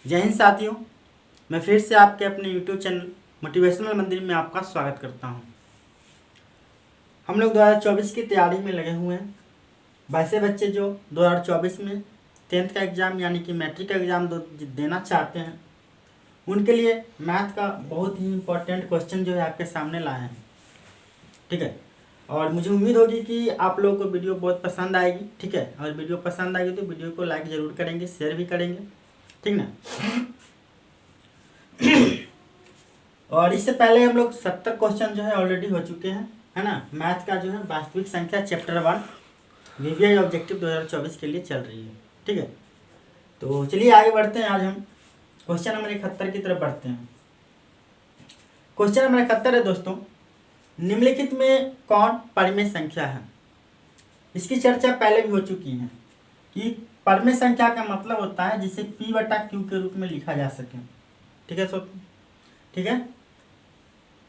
जय हिंद साथियों, मैं फिर से आपके अपने YouTube चैनल मोटिवेशनल मंदिर में आपका स्वागत करता हूं। हम लोग 2024 की तैयारी में लगे हुए हैं। वैसे बच्चे जो 2024 में 10th का एग्ज़ाम यानी कि मैट्रिक का एग्ज़ाम देना चाहते हैं, उनके लिए मैथ का बहुत ही इम्पोर्टेंट क्वेश्चन जो है आपके सामने लाए हैं। ठीक है, और मुझे उम्मीद होगी कि आप लोगों को वीडियो बहुत पसंद आएगी। ठीक है, और वीडियो पसंद आएगी तो वीडियो को लाइक ज़रूर करेंगे, शेयर भी करेंगे। ठीक ना। और इससे पहले हम लोग 70 क्वेश्चन जो है ऑलरेडी हो चुके हैं, है ना। मैथ का जो है वास्तविक संख्या चैप्टर 1 वीवीआई ऑब्जेक्टिव 2024 के लिए चल रही है। ठीक है, तो चलिए आगे बढ़ते हैं। आज हम क्वेश्चन नंबर 71 की तरफ बढ़ते हैं। क्वेश्चन नंबर 71 है दोस्तों, निम्नलिखित में कौन परिमेय संख्या है। इसकी चर्चा पहले भी हो चुकी है कि परिमेय संख्या का मतलब होता है जिसे P/Q के रूप में लिखा जा सके। ठीक है ठीक है,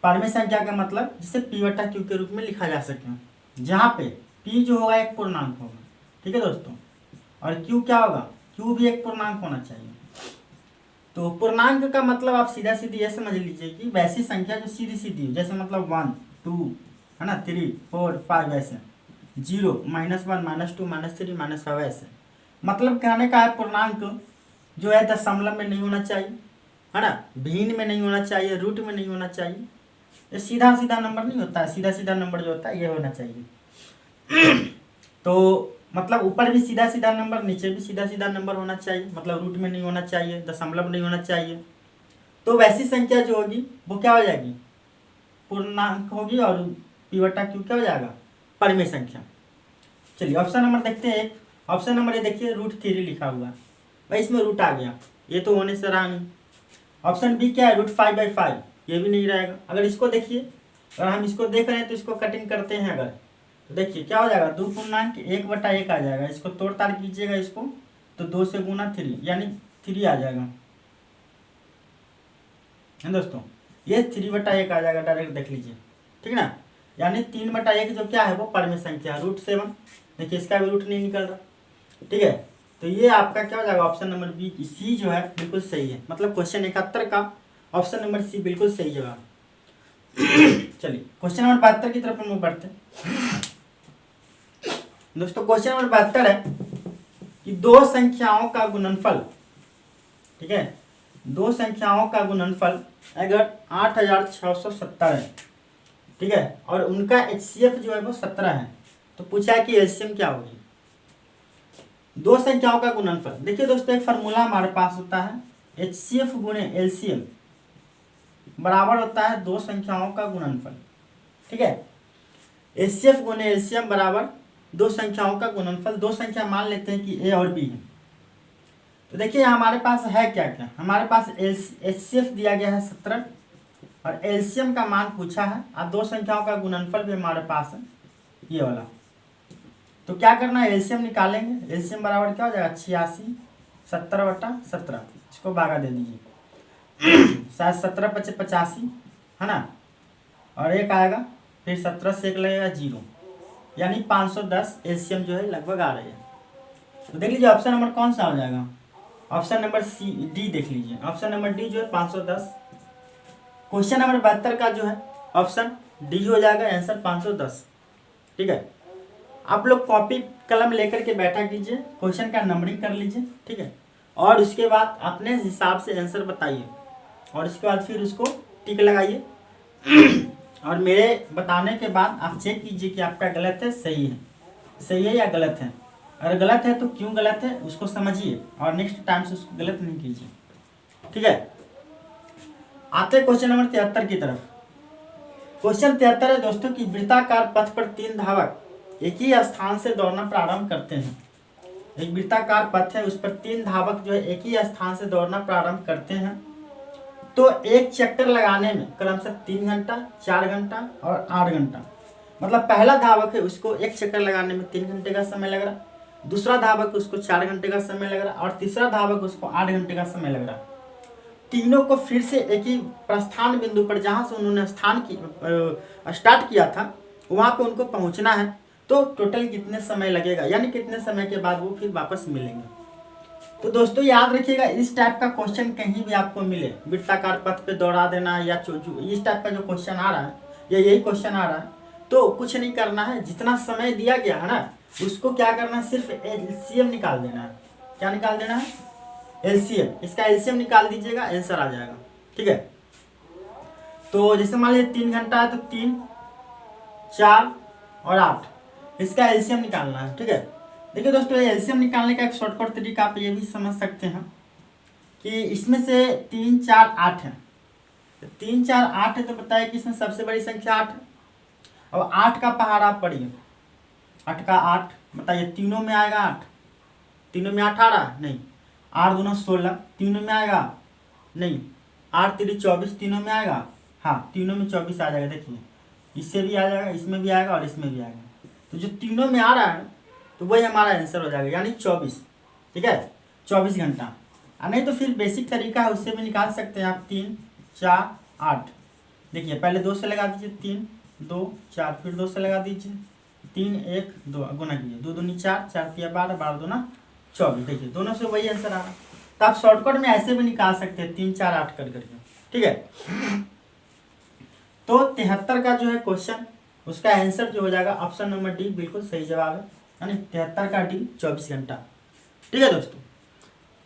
परिमेय संख्या का मतलब जिसे P/Q के रूप में लिखा जा सके, जहाँ पे P जो होगा एक पूर्णांक होगा। ठीक है दोस्तों, और Q क्या होगा, Q भी एक पूर्णांक होना चाहिए। तो पूर्णांक का मतलब आप सीधा सीधी ये समझ लीजिए कि वैसी संख्या जो सीधी सीधी हो, जैसे मतलब 1 2 है ना, 3 4 5, ऐसे 0 -1 -2 -3 -5, ऐसे। मतलब कहने का है पूर्णांक जो है दशमलव में नहीं होना चाहिए, है ना, भिन्न में नहीं होना चाहिए, रूट में नहीं होना चाहिए। ये सीधा सीधा नंबर नहीं होता है, सीधा सीधा नंबर जो होता है ये होना चाहिए। तो मतलब ऊपर भी सीधा सीधा नंबर, नीचे भी सीधा सीधा नंबर होना चाहिए, मतलब रूट में नहीं होना चाहिए, दशमलव नहीं होना चाहिए। तो वैसी संख्या जो होगी वो क्या हो जाएगी, पूर्णांक होगी, और P/Q क्या हो जाएगा, परिमेय संख्या। चलिए ऑप्शन नंबर देखते हैं। एक ऑप्शन नंबर ये देखिए, √3 लिखा हुआ है भाई, इसमें रूट आ गया, ये तो होने से रहा नहीं। ऑप्शन बी क्या है, √5/5, ये भी नहीं रहेगा। अगर इसको देखिए, अगर हम इसको देख रहे हैं तो इसको कटिंग करते हैं अगर, तो देखिए क्या हो जाएगा, 2 पूर्णांक 1/1 आ जाएगा। इसको तोड़ ताड़ कीजिएगा इसको, तो 2 से गुना 3 यानी 3 आ जाएगा। है दोस्तों, ये 3/1 आ जाएगा, डायरेक्ट देख लीजिए। ठीक है ना, यानी 3/1 जो क्या है वो परिमेय संख्या है। √7 देखिए, इसका भी रूट नहीं निकल रहा। ठीक है, तो ये आपका क्या हो जाएगा, ऑप्शन नंबर बी सी जो है बिल्कुल सही है। मतलब क्वेश्चन 71 का ऑप्शन नंबर सी बिल्कुल सही जवाब। चलिए क्वेश्चन नंबर 72 की तरफ हम लोग बढ़ते हैं। दोस्तों क्वेश्चन नंबर 72 है कि दो संख्याओं का गुणनफल, ठीक है, दो संख्याओं का गुणनफल अगर 8670 है, ठीक है, और उनका HCF जो है वो 17 है, तो पूछा है कि एलसीएम क्या होगी। दो संख्याओं का गुणनफल, देखिए दोस्तों एक फार्मूला हमारे पास होता है, HCF गुणे एलसीएम बराबर होता है दो संख्याओं का गुणनफल। ठीक है, HCF गुणे एलसीएम बराबर दो संख्याओं का गुणनफल। दो संख्या मान लेते हैं कि A और B है। तो देखिए हमारे पास है क्या क्या, हमारे पास HCF दिया गया है 17 और एलसीएम का मान पूछा है, और दो संख्याओं का गुणनफल भी हमारे पास है ये वाला। तो क्या करना है, एलसीएम निकालेंगे। एलसीएम बराबर क्या हो जाएगा, 86 70/17, इसको भागा दे दीजिए। शायद 17 × 5 = 85, है ना, और एक आएगा, फिर 17 से एक लगेगा 0, यानी 510 एलसीएम जो है लगभग आ रही है। तो देख लीजिए ऑप्शन नंबर कौन सा हो जाएगा, ऑप्शन नंबर डी देख लीजिए। ऑप्शन नंबर डी जो है 510। क्वेश्चन नंबर 72 का जो है ऑप्शन डी हो जाएगा आंसर 510। ठीक है, आप लोग कॉपी कलम लेकर के बैठा कीजिए, क्वेश्चन का नंबरिंग कर लीजिए। ठीक है, और उसके बाद अपने हिसाब से आंसर बताइए, और इसके बाद फिर उसको टिक लगाइए। और मेरे बताने के बाद आप चेक कीजिए कि आपका गलत है सही है या गलत है। अगर गलत है तो क्यों गलत है उसको समझिए, और नेक्स्ट टाइम से उसको गलत नहीं कीजिए। ठीक है, आते क्वेश्चन नंबर 73 की तरफ। क्वेश्चन 73 है दोस्तों कि वृत्ताकार पथ पर 3 धावक एक ही स्थान से दौड़ना प्रारंभ करते हैं। एक वृत्ताकार पथ है, उस पर 3 धावक जो है एक ही स्थान से दौड़ना प्रारंभ करते हैं। तो एक चक्कर लगाने में क्रमशः 3 घंटा, 4 घंटा और 8 घंटा। मतलब पहला धावक है उसको एक चक्कर लगाने में 3 घंटे का समय लग रहा, दूसरा धावक उसको 4 घंटे का समय लग रहा, और तीसरा धावक उसको 8 घंटे का समय लग रहा। तीनों को फिर से एक ही प्रस्थान बिंदु पर, जहाँ से उन्होंने स्टार्ट किया था वहाँ पे उनको पहुँचना है। तो टोटल कितने समय लगेगा, यानी कितने समय के बाद वो फिर वापस मिलेंगे। तो दोस्तों याद रखिएगा, इस टाइप का क्वेश्चन कहीं भी आपको मिले, वृत्ताकार पथ पे दौड़ा देना या इस टाइप का जो क्वेश्चन आ रहा है या यही क्वेश्चन आ रहा है, तो कुछ नहीं करना है, जितना समय दिया गया है ना उसको क्या करना है, सिर्फ एलसीएम निकाल देना है। क्या निकाल देना है? एलसीएम। इसका एलसीएम निकाल दीजिएगा, आंसर आ जाएगा। ठीक है, तो जैसे मान लीजिए 3 घंटा है तो 3, 4 और 8, इसका एलसीएम निकालना है। ठीक है, देखिए दोस्तों, एलसीएम निकालने का एक शॉर्टकट तरीका आप ये भी समझ सकते हैं कि इसमें से 3, 4, 8 है, तो 3, 4, 8 है, तो बताइए कि इसमें सबसे बड़ी संख्या 8 है। अब 8 का पहाड़ा आप पढ़िए, 8 का 8, बताइए तीनों में आएगा 8? तीनों में 8 आ रहा? नहीं। 8 दूना 16, तीनों में आएगा? नहीं। 8 3 24, तीनों में आएगा? हाँ, तीनों में 24 आ जाएगा। देखिए, इससे भी आ जाएगा, इसमें भी आएगा और इसमें भी आएगा, तो जो तीनों में आ रहा है तो वही हमारा आंसर हो जाएगा, यानी 24। ठीक है, 24 घंटा। नहीं तो फिर बेसिक तरीका है, उससे भी निकाल सकते हैं आप। 3, 4, 8, देखिए पहले 2 से लगा दीजिए, 3, 2, 4, फिर 2 से लगा दीजिए, 3, 1, 2, गुना कीजिए, 2 दूनी 4, 4 तिया 12, 12 दूना 24। देखिए दोनों से वही आंसर आ रहा है, तो आप शॉर्टकट में ऐसे भी निकाल सकते हैं, 3, 4, 8 कर करके। ठीक है, तो 73 का जो है क्वेश्चन, उसका आंसर जो हो जाएगा ऑप्शन नंबर डी, बिल्कुल सही जवाब है, यानी 73 का डी 24 घंटा। ठीक है दोस्तों,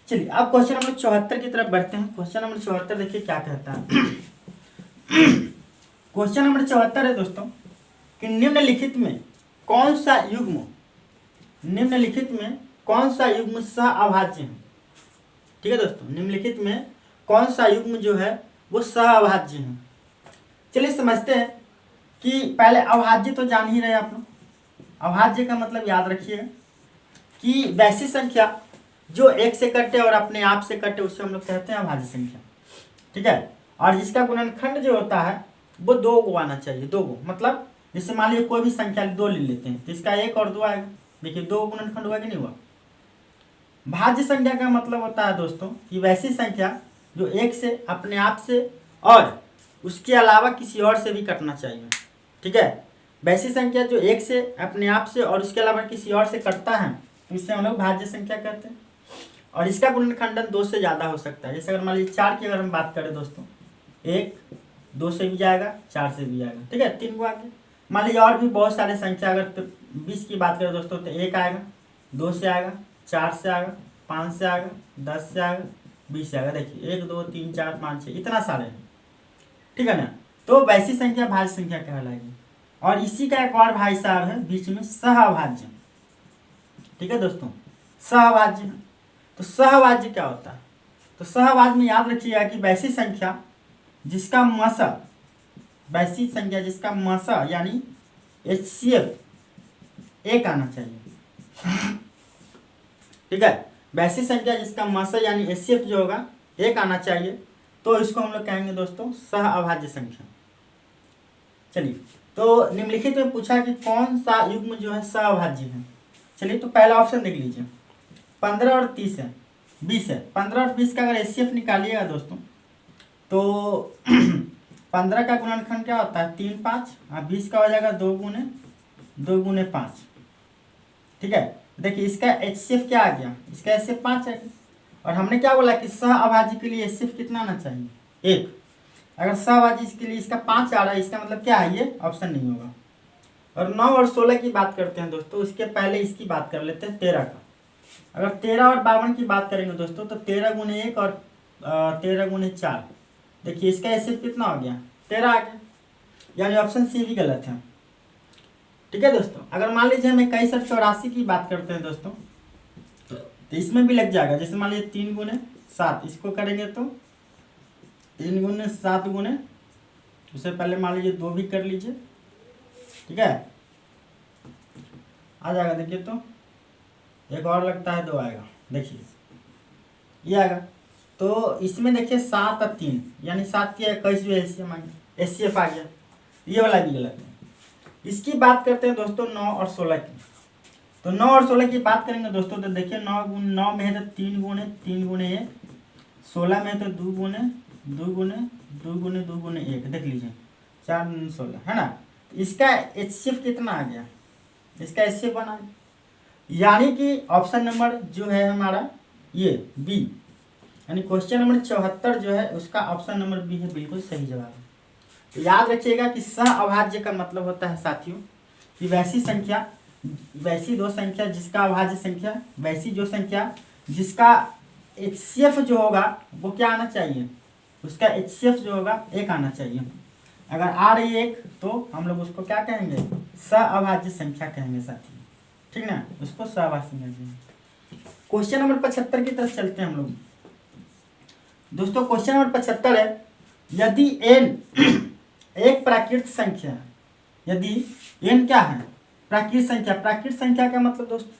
चलिए अब क्वेश्चन नंबर 74 की तरफ बढ़ते हैं। क्वेश्चन नंबर 74 देखिए क्या कहता है। क्वेश्चन नंबर 74 है दोस्तों कि निम्नलिखित में कौन सा युग्म सह अभाज्य है। ठीक है दोस्तों, निम्नलिखित में कौन सा युग्म जो है वो सह अभाज्य है। चलिए समझते हैं कि पहले अभाज्य तो जान ही रहे आप लोग। अभाज्य का मतलब याद रखिएगा कि वैसी संख्या जो एक से कटे और अपने आप से कटे, उससे हम लोग कहते हैं अभाज्य संख्या। ठीक है, और जिसका गुणनखंड जो होता है वो 2 गो आना चाहिए, 2 गो। मतलब जैसे मान लीजिए कोई भी संख्या 2 ले लेते हैं, तो इसका 1 और 2 आएगा। देखिए 2 गुणनखंड हुआ कि नहीं हुआ। भाज्य संख्या का मतलब होता है दोस्तों कि वैसी संख्या जो एक से, अपने आप से और उसके अलावा किसी और से भी कटना चाहिए। ठीक है, वैसी संख्या जो एक से, अपने आप से और उसके अलावा किसी और से कटता है, तो इससे हम लोग भाज्य संख्या कहते हैं। और इसका गुणनखंडन 2 से ज़्यादा हो सकता है। जैसे अगर मान लीजिए 4 की अगर हम बात करें दोस्तों, 1 2 से भी जाएगा, 4 से भी जाएगा। ठीक है, 3 को आगे मान लीजिए और भी बहुत सारे संख्या, अगर तो 20 की बात करें दोस्तों, तो 1 आएगा, 2 से आएगा, 4 से आएगा, 5 से आएगा, 10 से आएगा, 20 से आएगा। देखिए 1 2 3 4 5 6 इतना सारे हैं। ठीक है ना, तो वैसी संख्या भाज्य संख्या कहलाएगी। और इसी का एक और भाई साहब है बीच में, सहअभाज्य। ठीक है दोस्तों, सहअभाज्य। तो सहअभाज्य क्या होता है? तो सहअभाज्य में याद रखिएगा कि वैसी संख्या जिसका मसा यानी HCF 1 आना चाहिए। ठीक है, वैसी संख्या जिसका मसा यानी HCF जो होगा 1 आना चाहिए, तो इसको हम लोग कहेंगे दोस्तों सहअभाज्य संख्या। चलिए, तो निम्नलिखित में पूछा कि कौन सा युग्म जो है सहअभाज्य है। चलिए, तो पहला ऑप्शन देख लीजिए, 15 और 30 है, 20 है। 15 और 20 का अगर HCF निकालिएगा दोस्तों, तो 15 का गुणनखंड क्या होता है? 3 5, और 20 का हो जाएगा 2 गुने 5। ठीक है, देखिए इसका HCF क्या आ गया? इसका HCF 5 है। और हमने क्या बोला कि सहअभाज्य के लिए HCF कितना आना चाहिए? 1। अगर सहअभाज्य के लिए इसका 5 आ रहा है, इसका मतलब क्या है? ये ऑप्शन नहीं होगा। और 9 और 16 की बात करते हैं दोस्तों, उसके पहले इसकी बात कर लेते हैं 13 का। अगर 13 और 52 की बात करेंगे दोस्तों, तो 13 गुने 1 और 13 गुने 4, देखिए इसका HCF कितना हो गया? 13 आ गया, यानी ऑप्शन सी भी गलत है। ठीक है दोस्तों, अगर मान लीजिए हम 21 और 84 की बात करते हैं दोस्तों, तो इसमें भी लग जाएगा। जैसे मान लीजिए 3 गुने 7, इसको करेंगे तो 3 गुने 7 गुने, उससे पहले मान लीजिए 2 भी कर लीजिए। ठीक है, आ जाएगा। देखिए तो एक और लगता है 2 आएगा, देखिए ये आएगा। तो इसमें देखिए 7 और 3, यानी 7 की 21 जो HCF आ गया, ये वाला भी गलत है। इसकी बात करते हैं दोस्तों 9 और 16 की। तो 9 और 16 की बात करेंगे दोस्तों, तो देखिए 9 में है तो 3 गुने 1, 16 में है तो 2 गुने 1, देख लीजिए 4 16 है ना। इसका HCF कितना आ गया? इसका HCF बना, यानी कि ऑप्शन नंबर जो है हमारा ये बी, यानी क्वेश्चन नंबर 74 जो है उसका ऑप्शन नंबर बी है बिल्कुल सही जवाब। तो याद रखिएगा कि सह अभाज्य का मतलब होता है साथियों कि वैसी दो संख्या जिसका अभाज्य संख्या, वैसी जो संख्या जिसका HCF जो होगा वो क्या आना चाहिए, उसका HCF जो होगा 1 आना चाहिए। अगर आ रही है 1 तो हम लोग उसको क्या कहेंगे, सह अभाज्य संख्या कहेंगे साथियों, ठीक ना, उसको सह अभाज्य संख्या कहेंगे। क्वेश्चन नंबर 75 की तरफ चलते हैं हम लोग। दोस्तों क्वेश्चन नंबर 75 है, यदि n एक प्राकृत संख्या, यदि n क्या है, प्राकृत संख्या। प्राकृत संख्या का मतलब दोस्तों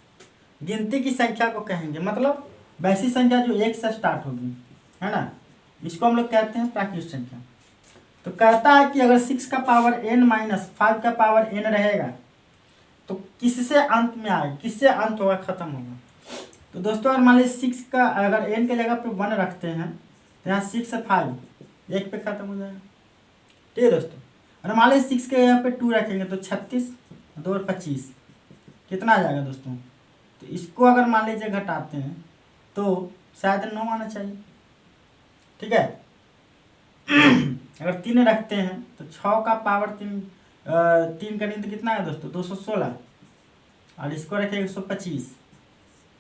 गिनती की संख्या को कहेंगे, मतलब वैसी संख्या जो 1 से स्टार्ट होगी, है ना, इसको हम लोग कहते हैं प्राकृत संख्या। तो कहता है कि अगर 6 का पावर n माइनस 5 का पावर n रहेगा तो किससे अंत में आएगा, किससे अंत होगा, खत्म होगा। तो दोस्तों अगर मान लीजिए 6 का अगर n के जगह पे 1 रखते हैं तो यहाँ 6 से 5 1 पे खत्म हो जाएगा, ठीक है दोस्तों। और मान लीजिए 6 के यहाँ पे 2 रखेंगे तो 36 2 और 25 कितना आ जाएगा दोस्तों। तो इसको अगर मान लीजिए घटाते हैं तो शायद 9 आना चाहिए, ठीक है। अगर 3 रखते हैं तो 6 का पावर 3 करेंगे तो कितना है दोस्तों 216, और इसको रखेंगे 125।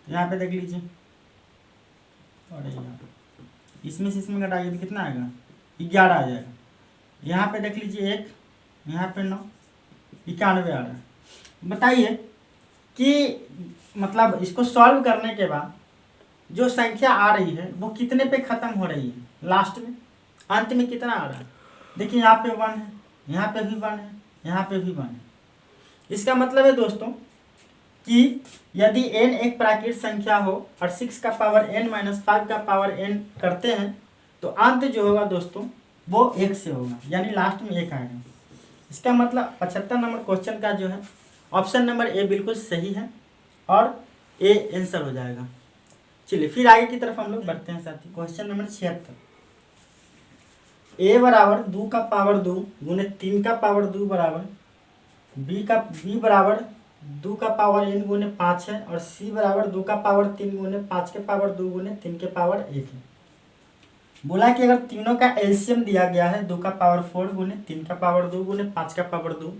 तो यहाँ पे देख लीजिए, और यहाँ इसमें से इसमें घटाइए तो कितना आएगा 11 आ जाएगा। यहाँ पे देख लीजिए 1, यहाँ पे 9, 91 आ रहा है। बताइए कि मतलब इसको सॉल्व करने के बाद जो संख्या आ रही है वो कितने पे ख़त्म हो रही है, लास्ट में अंत में कितना आ रहा है। देखिए यहाँ पे 1 है, यहाँ पे भी 1 है, यहाँ पे भी 1 है। इसका मतलब है दोस्तों कि यदि n एक प्राकृत संख्या हो और 6 का पावर n माइनस 5 का पावर n करते हैं तो अंत जो होगा दोस्तों वो 1 से होगा, यानी लास्ट में 1 आएगा। इसका मतलब 75 नंबर क्वेश्चन का जो है ऑप्शन नंबर ए बिल्कुल सही है और ए आंसर हो जाएगा। चलिए फिर आगे की तरफ हम लोग बढ़ते हैं साथी। क्वेश्चन नंबर 76, a बराबर 2 का पावर 2 गुने 3 का पावर 2 बराबर b बराबर 2 का पावर n गुने 5 है, और c बराबर 2 का पावर 3 गुने 5 के पावर 2 गुने 3 के पावर 1 है। बोला कि अगर तीनों का एलसीएम दिया गया है 2 का पावर 4 गुने 3 का पावर 2 गुने 5 का पावर 2,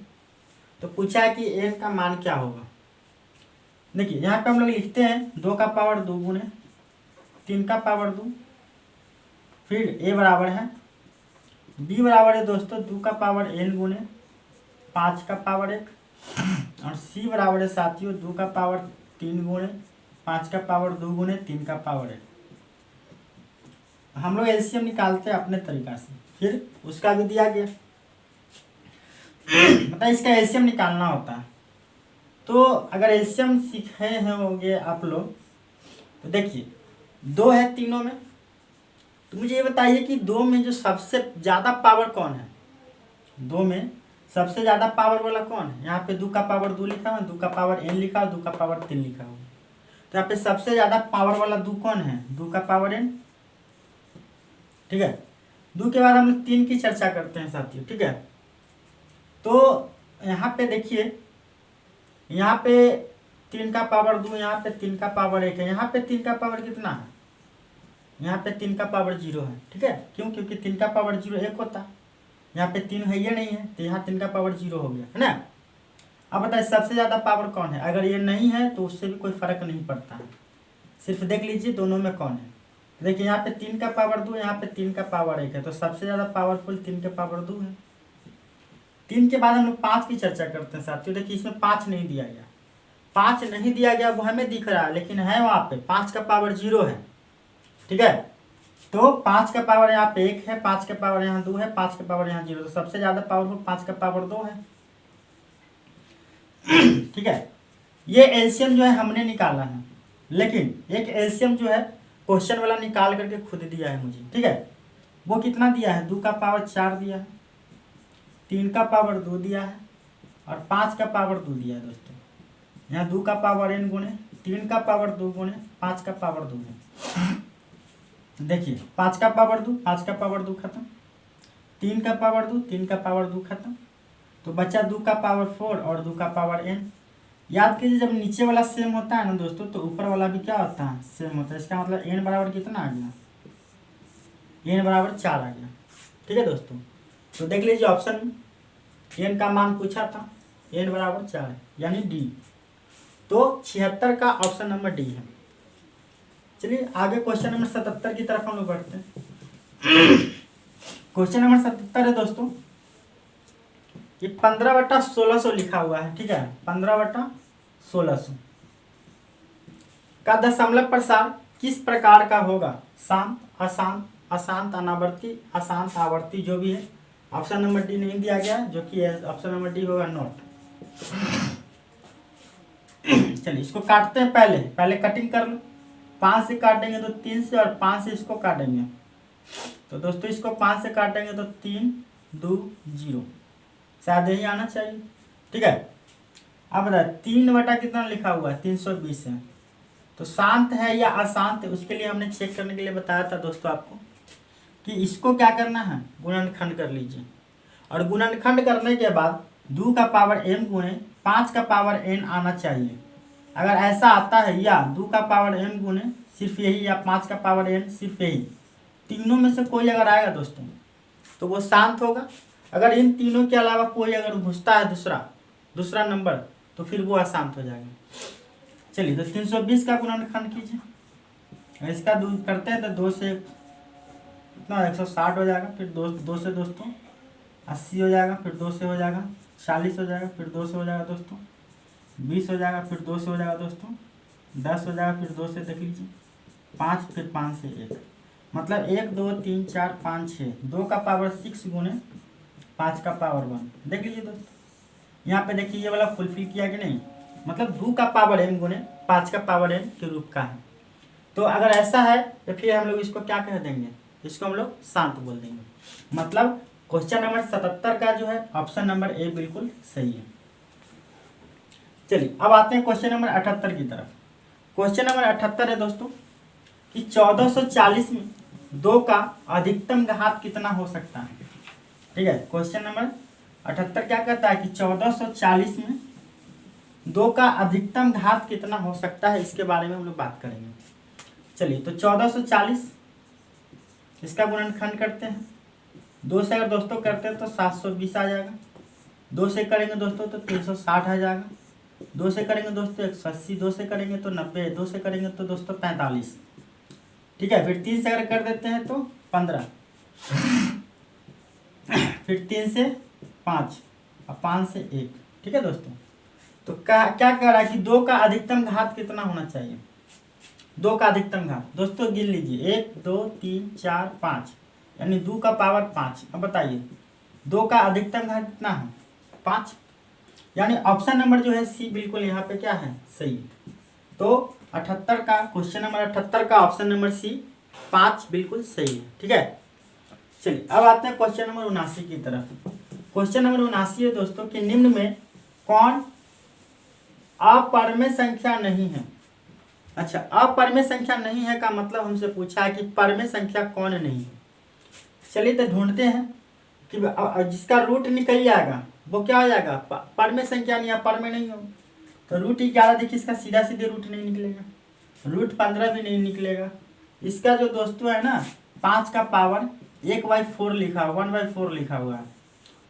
तो पूछा है कि n का मान क्या होगा। देखिए यहाँ पे हम लोग लिखते हैं 2 का पावर 2 गुने 3 का पावर 2, फिर a बराबर है, b बराबर है दोस्तों 2 का पावर n गुने 5 का पावर 1, और c बराबर है साथियों 2 का पावर 3 गुने 5 का पावर 2 गुने 3 का पावर 1। हम लोग एलसीएम निकालते हैं अपने तरीका से, फिर उसका भी दिया गया मतलब इसका एलसीएम निकालना होता है। तो अगर एलसीएम सीखे होंगे आप लोग तो देखिए 2 है तीनों में, तो मुझे ये बताइए कि 2 में जो सबसे ज़्यादा पावर कौन है, 2 में सबसे ज़्यादा पावर वाला कौन है। यहाँ पे 2 का पावर 2 लिखा हुआ, 2 का पावर n लिखा हुआ, 2 का पावर 3 लिखा हुआ। तो यहाँ पे सबसे ज़्यादा पावर वाला 2 कौन है, 2 का पावर n, ठीक है। 2 के बाद हम लोग 3 की चर्चा करते हैं साथियों, ठीक है। तो यहाँ पे देखिए, यहाँ पे 3 का पावर 2, यहाँ पे 3 का पावर 1 है, यहाँ पे 3 का पावर कितना है, यहाँ पे 3 का पावर 0 है, ठीक है। क्यों, क्योंकि 3 का पावर 0 1 होता है, यहाँ पे 3 है ये नहीं है, तो यहाँ 3 का पावर 0 हो गया, है ना। अब बताइए सबसे ज़्यादा पावर कौन है। अगर ये नहीं है तो उससे भी कोई फर्क नहीं पड़ता है, सिर्फ देख लीजिए दोनों में कौन है। देखिए यहाँ पे 3 का पावर 2, यहाँ पे 3 का पावर 1 है, तो सबसे ज़्यादा पावरफुल 3 के पावर 2 है। 3 के बाद हम लोग 5 की चर्चा करते हैं साथियों। देखिए इसमें 5 नहीं दिया गया, 5 नहीं दिया गया वो हमें दिख रहा है, लेकिन है वहाँ पे 5 का पावर 0 है, ठीक है। तो 5 का पावर यहाँ पे 1 है, 5 का पावर यहाँ 2 है, 5 का पावर यहाँ 0, तो सबसे ज़्यादा पावरफुल 5 का पावर 2 है, ठीक है। ये एलसीएम जो है हमने निकाला है, लेकिन एक एलसीएम जो है क्वेश्चन वाला निकाल करके खुद दिया है मुझे, ठीक है। वो कितना दिया है, 2 का पावर 4 दिया है, 3 का पावर 2 दिया है, और 5 का पावर 2 दिया है दोस्तों। यहाँ 2 का पावर n गुने 3 का पावर 2 गुने 5 का पावर 2 है। देखिए 5 का पावर 2, 5 का पावर 2 खत्म, 3 का पावर 2, 3 का पावर 2 खत्म, तो बचा 2 का पावर 4 और 2 का पावर n। याद कीजिए जब नीचे वाला सेम होता है ना दोस्तों तो ऊपर वाला भी क्या होता है, सेम होता है। इसका मतलब n बराबर कितना आ गया, n बराबर 4 आ गया। ठीक है दोस्तों, तो देख लीजिए ऑप्शन में n का मान पूछा था, n बराबर 4 है यानी डी। तो 76 का ऑप्शन नंबर डी है। चलिए आगे क्वेश्चन नंबर 77 की तरफ हम लोग बढ़ते हैं। क्वेश्चन नंबर 77 है दोस्तों, ये 15/1600 लिखा हुआ है। ठीक है, 15/1600 का दशमलव प्रसार किस प्रकार का होगा, शांत, अशांत, अशांत अनावर्ती, अशांत आवर्ती, जो भी है। ऑप्शन नंबर डी नहीं दिया गया, जो कि ऑप्शन नंबर डी होगा नॉट। चलिए इसको काटते हैं, पहले कटिंग कर लो। 5 से काटेंगे तो 3 से, और 5 से इसको काटेंगे तो दोस्तों इसको 5 से काटेंगे तो 3 2 0, शायद यही आना चाहिए। ठीक है, अब बताए 3 बटा कितना लिखा हुआ है, 320 है। तो शांत है या अशांत है, उसके लिए हमने चेक करने के लिए बताया था दोस्तों आपको कि इसको क्या करना है, गुणनखंड कर लीजिए। और गुणनखंड करने के बाद 2 का पावर m गुणे 5 का पावर n आना चाहिए। अगर ऐसा आता है, या 2 का पावर m गुणे सिर्फ यही, या 5 का पावर n सिर्फ यही, तीनों में से कोई अगर आएगा दोस्तों तो वो शांत होगा। अगर इन तीनों के अलावा कोई अगर घुसता है दूसरा नंबर तो फिर वो अशांत हो जाएगा। चलिए तो 320 का गुणनखंड कीजिए। इसका दूर करते हैं तो 2 से कितना 160 हो जाएगा, फिर 2 से दोस्तों 80 हो जाएगा, फिर 2 से हो जाएगा 40 हो जाएगा, फिर 2 से हो जाएगा दोस्तों 20 हो जाएगा, फिर 2 से हो जाएगा दोस्तों 10 हो जाएगा, फिर 2 से देख लीजिए 5, फिर 5 से 1, मतलब 1 2 3 4 5 6, 2 का पावर 6 गुणे 5 का पावर 1। देख लीजिए दोस्तों, यहाँ पे देखिए ये वाला फुलफिल किया कि नहीं, मतलब 2 का पावर m गुणे 5 का पावर n के रूप का है। तो अगर ऐसा है तो फिर हम लोग इसको क्या कह देंगे, इसको हम लोग शांत बोल देंगे। मतलब क्वेश्चन नंबर 77 का जो है ऑप्शन नंबर ए बिल्कुल सही है। चलिए अब आते हैं क्वेश्चन नंबर 78 की तरफ। क्वेश्चन नंबर 78 है दोस्तों कि 1440 में 2 का अधिकतम घात कितना हो सकता है। ठीक है, क्वेश्चन नंबर 78 क्या कहता है कि 1440 में 2 का अधिकतम घात कितना हो सकता है, इसके बारे में हम लोग बात करेंगे। चलिए तो 1440 इसका गुणनखंड करते हैं। 2 से अगर दोस्तों करते हैं तो 720 आ जाएगा, 2 से करेंगे दोस्तों तो 360 आ जाएगा, 2 से करेंगे दोस्तों 180, 2 से करेंगे तो 90, 2 से करेंगे तो दोस्तों 45। ठीक है, फिर 3 से अगर कर देते हैं तो 15, फिर 3 से 5 और 5 से 1। ठीक है दोस्तों, तो क्या कह रहा है कि 2 का अधिकतम घात कितना होना चाहिए। 2 का अधिकतम घात दोस्तों गिन लीजिए 1 2 3 4 5, यानी 2 का पावर 5। अब बताइए 2 का अधिकतम घात कितना है, 5, यानी ऑप्शन नंबर जो है सी बिल्कुल यहाँ पे क्या है, सही है। तो 78 का क्वेश्चन नंबर 78 का ऑप्शन नंबर सी 5 बिल्कुल सही है। ठीक है, चलिए अब आते हैं क्वेश्चन नंबर 79 की तरफ। क्वेश्चन नंबर 79 है दोस्तों कि निम्न में कौन अपरिमेय संख्या नहीं है। अच्छा, अपरिमेय संख्या नहीं है का मतलब हमसे पूछा है कि परिमेय संख्या कौन नहीं है। चलिए तो ढूंढते हैं कि जिसका रूट निकल जाएगा वो क्या हो जाएगा, परिमेय संख्या नहीं, अपरिमेय नहीं हो। तो रूट 11 देखिए, इसका सीधा सीधे रूट नहीं निकलेगा, रूट 15 भी नहीं निकलेगा। इसका जो दोस्तों है ना 5 का पावर 1/4 लिखा हुआ, 1/4 लिखा हुआ है,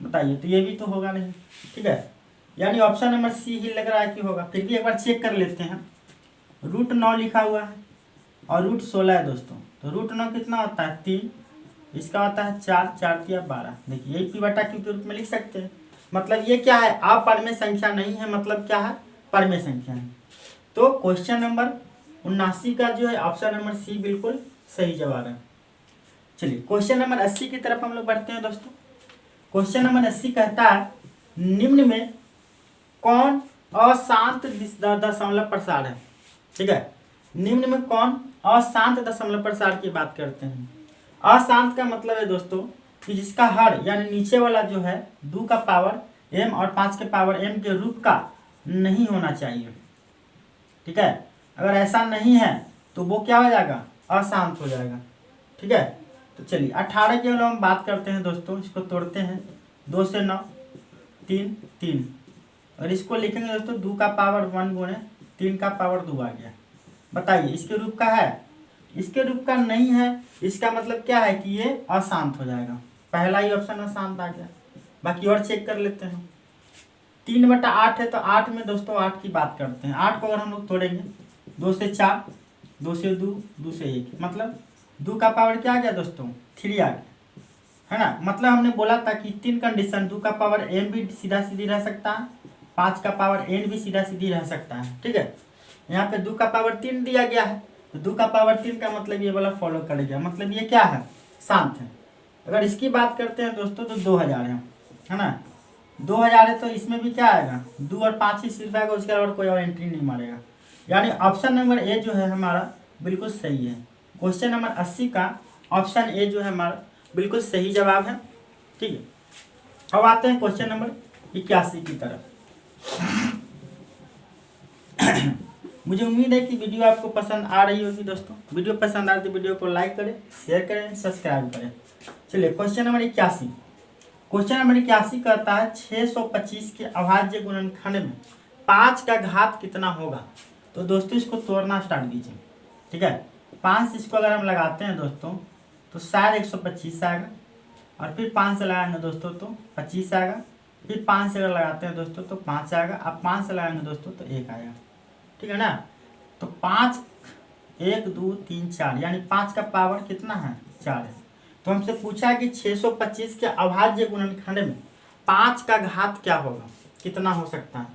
बताइए तो ये भी तो होगा नहीं। ठीक है, यानी ऑप्शन नंबर सी ही लग रहा है कि होगा। फिर भी एक बार चेक कर लेते हैं। रूट 9 लिखा हुआ है और रूट 16 है दोस्तों, तो रूट 9 कितना होता है 3, इसका होता है 4, 4 × 12। देखिए यही पी बटा क्यू के रूप में लिख सकते हैं। मतलब ये क्या है, अपरिमेय संख्या नहीं है, मतलब क्या है, परिमेय संख्या है। तो क्वेश्चन नंबर 79 का जो है ऑप्शन नंबर सी बिल्कुल सही जवाब है। चलिए क्वेश्चन नंबर 80 की तरफ हम लोग बढ़ते हैं दोस्तों। क्वेश्चन नंबर 80 कहता है निम्न में कौन अशांत दशमलव प्रसार है। ठीक है, निम्न में कौन अशांत दशमलव प्रसार की बात करते हैं। अशांत का मतलब है दोस्तों कि जिसका हर यानी नीचे वाला जो है 2 का पावर m और 5 के पावर m के रूप का नहीं होना चाहिए। ठीक है, अगर ऐसा नहीं है तो वो क्या हो जाएगा, अशांत हो जाएगा। ठीक है, तो चलिए 18 के लिए हम बात करते हैं दोस्तों, इसको तोड़ते हैं। 2 से 9 3 3 और इसको लिखेंगे दोस्तों 2 का पावर 1 गुणे 3 का पावर 2 आ गया। बताइए इसके रूप का है? इसके रूप का नहीं है। इसका मतलब क्या है कि ये अशांत हो जाएगा। पहला ही ऑप्शन अशांत आ गया। बाकी और चेक कर लेते हैं। 3/8 है तो 8 में दोस्तों 8 की बात करते हैं। 8 को अगर हम लोग तोड़ेंगे 2 से 4, 2 से 2, 2 से 1, मतलब 2 का पावर क्या आ गया दोस्तों? 3 आ गया, है ना। मतलब हमने बोला था कि 3 कंडीशन, 2 का पावर m भी सीधा सीधी रह सकता है, 5 का पावर n भी सीधा सीधी रह सकता है। ठीक है, यहाँ पे 2 का पावर 3 दिया गया है तो 2 का पावर 3 का मतलब ये वाला फॉलो करेगा, मतलब ये क्या है? शांत है। अगर इसकी बात करते हैं दोस्तों तो 2000 है ना। 2000 है तो इसमें भी क्या आएगा? 2 और 5 ही सिर्फ आएगा, उसके अलावा कोई और एंट्री नहीं मारेगा। यानी ऑप्शन नंबर ए जो है हमारा बिल्कुल सही है। क्वेश्चन नंबर 80 का ऑप्शन ए जो है हमारा बिल्कुल सही जवाब है। ठीक है, अब आते हैं क्वेश्चन नंबर 81 की तरफ। मुझे उम्मीद है कि वीडियो आपको पसंद आ रही होगी दोस्तों। वीडियो पसंद आए तो वीडियो को लाइक करें, शेयर करें, सब्सक्राइब करें। चलिए क्वेश्चन नंबर 81। क्वेश्चन नंबर 81 कहता है 625 के अभाज्य गुणनखंड में 5 का घात कितना होगा। तो दोस्तों इसको तोड़ना स्टार्ट कीजिए। ठीक है, 5 इसको अगर हम लगाते हैं दोस्तों तो शायद 125 आएगा, और फिर 5 से लगाएंगे दोस्तों तो 25 आएगा, फिर 5 से अगर लगाते हैं दोस्तों तो 5 आएगा, अब 5 से लगाएंगे दोस्तों तो 1 आएगा। ठीक है ना। तो 5, 1, 2, 3, 4 यानी 5 का पावर कितना है? 4 है। तो हमसे पूछा है कि 625 के अभाज्य गुणनखंड में 5 का घात क्या होगा, कितना हो सकता है।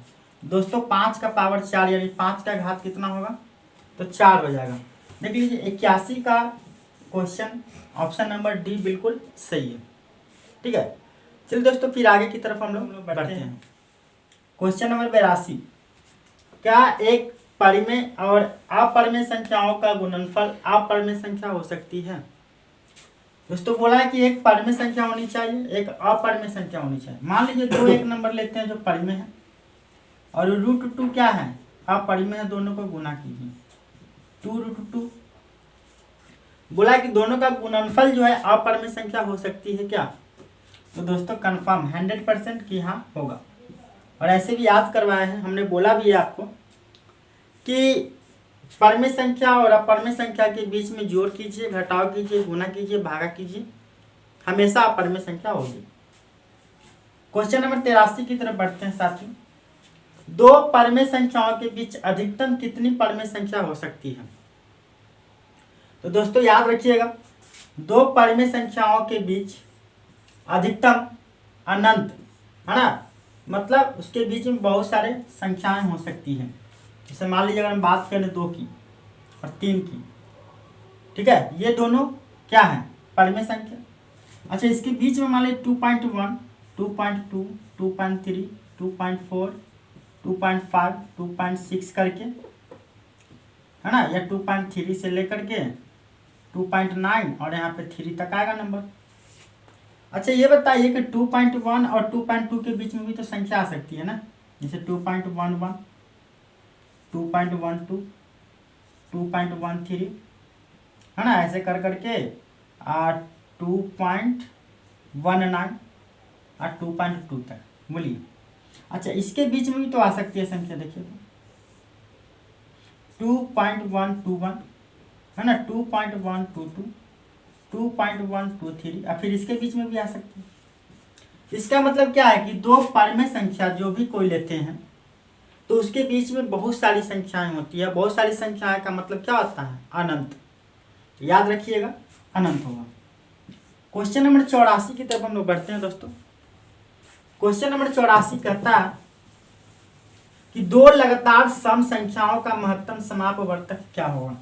दोस्तों 5 का पावर 4 यानी 5 का घात कितना होगा? तो 4 हो जाएगा। देख लीजिए 81 का क्वेश्चन ऑप्शन नंबर डी बिल्कुल सही है। ठीक है, चलिए दोस्तों फिर आगे की तरफ हम लोग बढ़ते हैं। Question number 82। क्या एक परिमेय और अपरिमेय संख्याओं का गुणनफल अपरिमेय संख्या हो सकती है? दोस्तों बोला है कि एक परिमेय संख्या होनी चाहिए, एक अपरिमेय संख्या होनी चाहिए। मान लीजिए 2 एक नंबर लेते हैं जो परिमेय है, और √2 क्या है? अपरिमेय है। दोनों को गुना कीजिए 2√2। बोला है कि दोनों का गुणनफल जो है अपरिमेय संख्या हो सकती है क्या? तो दोस्तों कंफर्म 100% कि हाँ होगा। और ऐसे भी याद करवाए हैं, हमने बोला भी है आपको कि परिमेय संख्या और अपरिमेय संख्या के बीच में जोड़ कीजिए, घटाव कीजिए, गुना कीजिए, भागा कीजिए, हमेशा अपरिमेय संख्या होगी। क्वेश्चन नंबर 83 की तरफ बढ़ते हैं साथियों। 2 परिमेय संख्याओं के बीच अधिकतम कितनी परिमेय संख्या हो सकती है? तो दोस्तों याद रखिएगा 2 परिमेय संख्याओं के बीच अधिकतम अनंत, है ना, मतलब उसके बीच में बहुत सारे संख्याएं हो सकती हैं। जैसे मान लीजिए अगर हम बात करें 2 की और 3 की, ठीक है, ये दोनों क्या है? परिमेय संख्या। अच्छा, इसके बीच में मान लीजिए 2.1, 2.2, 2.3, 2.4, 2.5, 2.6 करके, है ना, या 2.3 से लेकर के 2.9 और यहाँ पे 3 तक आएगा नंबर। अच्छा ये बताइए कि 2.1 और 2.2 के बीच में भी तो संख्या आ सकती है ना, जैसे 2.11, 2.12, 2.13, है ना, ऐसे कर करके 2.19 और 2.2 तक बोलिए। अच्छा इसके बीच में भी तो आ सकती है संख्या, देखिए 2.121, है ना, 2.122, 2.123 और फिर इसके बीच में भी आ सकती है। इसका मतलब क्या है कि 2 परिमेय संख्या जो भी कोई लेते हैं तो उसके बीच में बहुत सारी संख्याएं होती है। बहुत सारी संख्याएं का मतलब क्या होता है? अनंत। याद रखिएगा अनंत होगा। क्वेश्चन नंबर 84 की तरफ हम लोग बढ़ते हैं दोस्तों। क्वेश्चन नंबर 84 कहता है कि 2 लगातार सम संख्याओं का महत्तम समापवर्तक क्या होगा।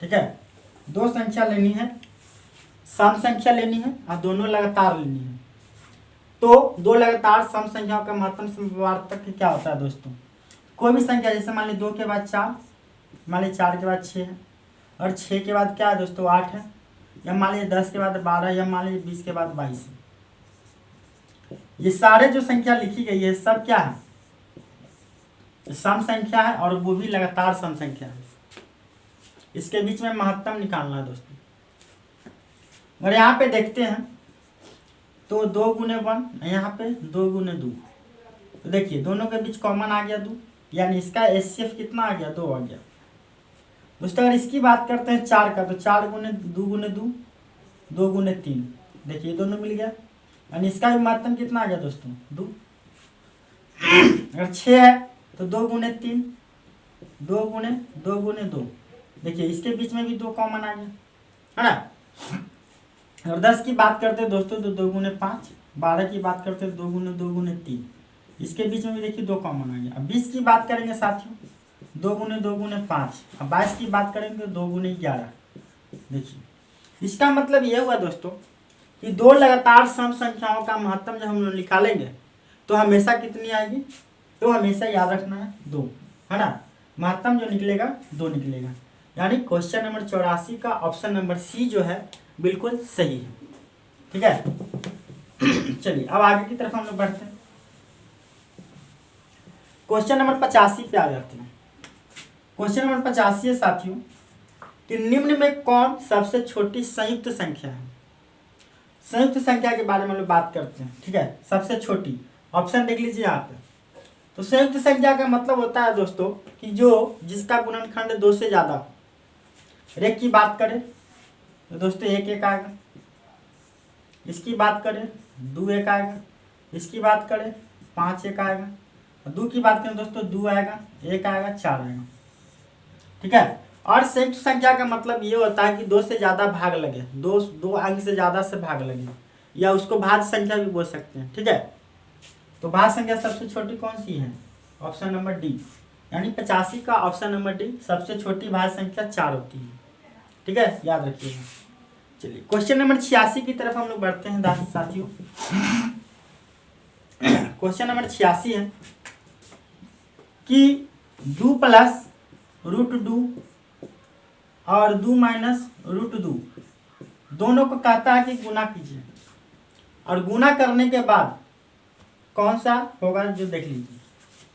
ठीक है, 2 संख्या लेनी है, सम संख्या लेनी है और दोनों लगातार लेनी है। तो 2 लगातार सम संख्याओं का महत्तम समापवर्तक क्या होता है दोस्तों? कोई भी संख्या, जैसे मान ली 2 के बाद 4, मान ली 4 के बाद 6 है, और 6 के बाद क्या है दोस्तों? 8 है, या मान लीजिए 10 के बाद 12, या मान लीजिए 20 के बाद 22 है। ये सारे जो संख्या लिखी गई है सब क्या है? सम संख्या है, और वो भी लगातार सम संख्या है। इसके बीच में महत्तम निकालना है दोस्तों। और यहाँ पे देखते हैं तो 2 गुने 1, यहाँ पे 2 गुने 2, तो देखिए दोनों के बीच कॉमन आ गया 2, यानी इसका HCF कितना आ गया 2 आ गया। दोस्तों अगर इसकी बात करते हैं 4 का, तो 4 गुने 2 गुने 2, 2 गुने 3, देखिए दोनों मिल गया, यानी इसका भी महत्तम कितना आ गया दोस्तों 2। अगर 6 है तो 2 गुने 3, 2 गुने 2 गुने 2, देखिए इसके बीच में भी 2 कॉमन आ गया, है ना। अगर 10 की बात करते हैं दोस्तों तो 2 गुने 5, 12 की बात करते हैं 2 गुने 2 गुने 3, इसके बीच में भी देखिए 2 कॉमन आ गया। अब 20 की बात करेंगे साथियों, 2 गुने 2 गुने 5। अब 22 की बात करेंगे तो 2 गुने 11। देखिए इसका मतलब ये हुआ दोस्तों कि 2 लगातार सम संख्याओं का महत्तम जब हम लोग निकालेंगे तो हमेशा कितनी आएगी, तो हमेशा याद रखना है 2, है ना। महत्तम जो निकलेगा 2 निकलेगा, यानी क्वेश्चन नंबर 84 का ऑप्शन नंबर सी जो है बिल्कुल सही है। ठीक है, चलिए अब आगे की तरफ हम लोग बढ़ते हैं। क्वेश्चन नंबर 85 पे आ जाते हैं। क्वेश्चन नंबर 85 है साथियों कि निम्न में कौन सबसे छोटी संयुक्त संख्या है। संयुक्त संख्या के बारे में हम लोग बात करते हैं। ठीक है, सबसे छोटी ऑप्शन देख लीजिए यहाँ पे। तो संयुक्त संख्या का मतलब होता है दोस्तों कि जो जिसका गुणनखंड 2 से ज्यादा हो। एक की बात करें तो दोस्तों 1 1 आएगा, इसकी बात करें 2 1 आएगा, इसकी बात करें 5 1 आएगा, और 2 की बात करें दोस्तों 2 आएगा, 1 आएगा, 4 आएगा। ठीक है, और संयुक्त संख्या का मतलब ये होता है कि 2 से ज्यादा भाग लगे, दो अंक से ज्यादा से भाग लगे, या उसको भाज्य संख्या भी बोल सकते हैं। ठीक है, तो भाज्य संख्या सबसे छोटी कौन सी है, ऑप्शन नंबर डी, यानी 85 का ऑप्शन नंबर डी सबसे छोटी भाज्य संख्या 4 होती है। ठीक है, याद रखिएगा। चलिए क्वेश्चन नंबर 86 की तरफ हम लोग बढ़ते हैं साथियों। क्वेश्चन नंबर 86 है कि 2 प्लस √2 और 2 माइनस √2 दोनों को कहता है कि गुना कीजिए, और गुना करने के बाद कौन सा होगा जो देख लीजिए।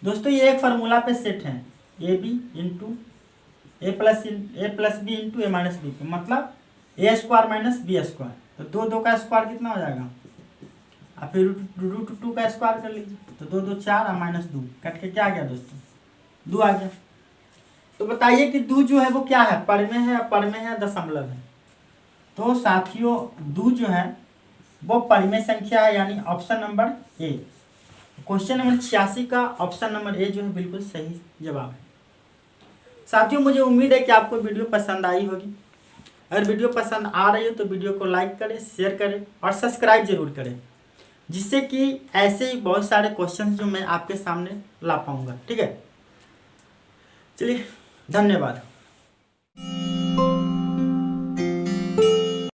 दोस्तों ये एक फार्मूला पे सेट है, A B into A plus B into A minus B, मतलब A square minus B square. तो 2 2 का स्क्वायर कितना हो जाएगा, और फिर √2 का स्क्वायर कर लीजिए, तो 2 2 4 और माइनस 2 कट के क्या आ गया दोस्तों 2 आ गया। तो बताइए कि 2 जो है वो क्या है, पर में है, पर में है, दशमलव है। तो साथियों 2 जो है वो परिमेय संख्या है, यानी option number A. Question number 86 का ऑप्शन नंबर ए जो है बिल्कुल सही जवाब है। साथियों मुझे उम्मीद है कि आपको वीडियो पसंद आई होगी। अगर वीडियो पसंद आ रही हो तो वीडियो को लाइक करें, शेयर करें और सब्सक्राइब जरूर करें, जिससे कि ऐसे ही बहुत सारे क्वेश्चन जो मैं आपके सामने ला पाऊंगा। ठीक है, चलिए धन्यवाद।